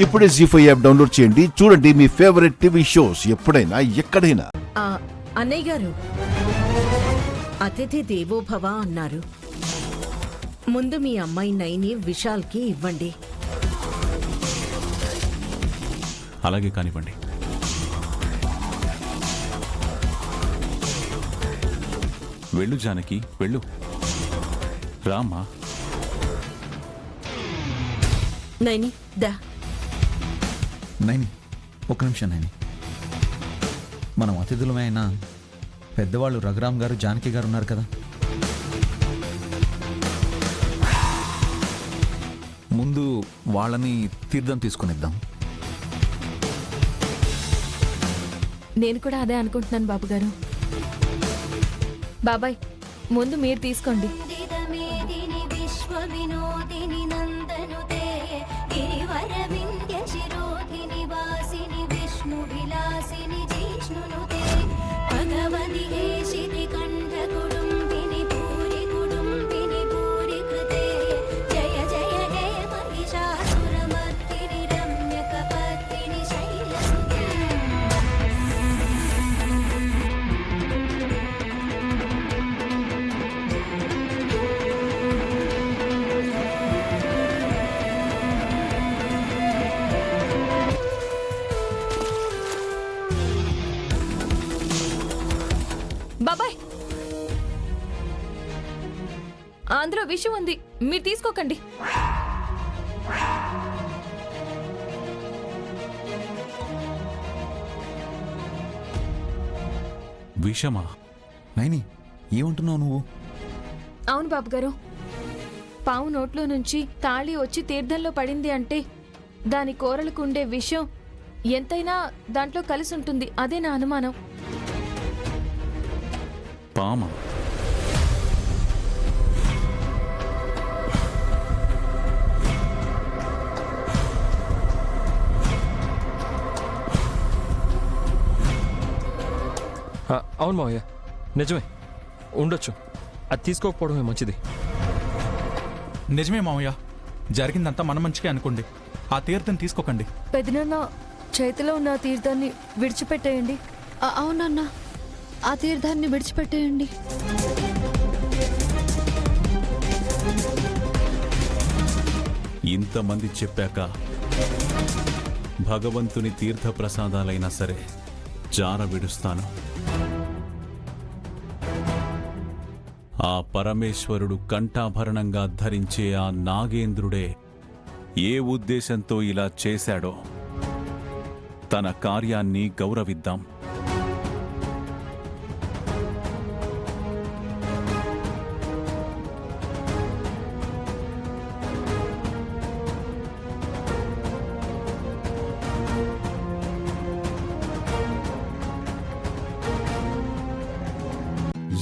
ఇప్పుడే జీ5 app download చేయండి. చూడండి మీ ఫేవరెట్ టీవీ షోస్ ఎప్పుడైనా ఎక్కడైనా. అన్నయ్య గారు, అతిథి దేవోభవ అన్నారు. ముందు మీ అమ్మాయి నైని విశాల్కి ఇవ్వండి. అలాగే కానివ్వండి. వెళ్ళు జానకి, వెళ్ళు. రామా. నైని దా. నైని, ఒక్క నిమిషం నైని. మనం అతిథులమే అయినా పెద్దవాళ్ళు రఘురామ్ గారు, జానకి గారు ఉన్నారు కదా. ముందు వాళ్ళని తీర్థం తీసుకునిద్దాం. నేను కూడా అదే అనుకుంటున్నాను బాబుగారు. బాబాయ్, ముందు మీరు తీసుకోండి. బాబాయ్, అందులో విషయం ఉంది, మీరు తీసుకోకండి. విషమా? నైని, ఏమంటున్నావు నువ్వు? అవును బాబుగారు, పావు నోట్లో నుంచి తాళి వచ్చి తీర్థంలో పడింది అంటే దాని కూరలకు ఉండే విషయం ఎంతైనా దాంట్లో కలిసి ఉంటుంది. అదే నా అనుమానం. పామ? అవును మావయ్య, నిజమే ఉండొచ్చు. అది తీసుకోకపోవడమే మంచిది. నిజమే మావయ్య, జరిగిందంతా మన మంచిగా అనుకోండి. ఆ తీర్థం తీసుకోకండి. పెదనాన్న, చేతిలో ఉన్న తీర్థాన్ని విడిచిపెట్టేయండి. అవునన్నా, ఆ తీర్థాన్ని విడిచిపెట్టేయండి. ఇంతమంది చెప్పాక భగవంతుని తీర్థ ప్రసాదాలైనా సరే జార విడుస్తాను. ఆ పరమేశ్వరుడు కంఠాభరణంగా ధరించే ఆ నాగేంద్రుడే ఏ ఉద్దేశంతో ఇలా చేశాడో తన కార్యాన్ని గౌరవిద్దాం.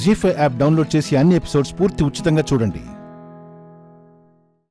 జీ5 యాప్ డౌన్లోడ్ చేసి అన్ని ఎపిసోడ్స్ పూర్తి ఉచితంగా చూడండి.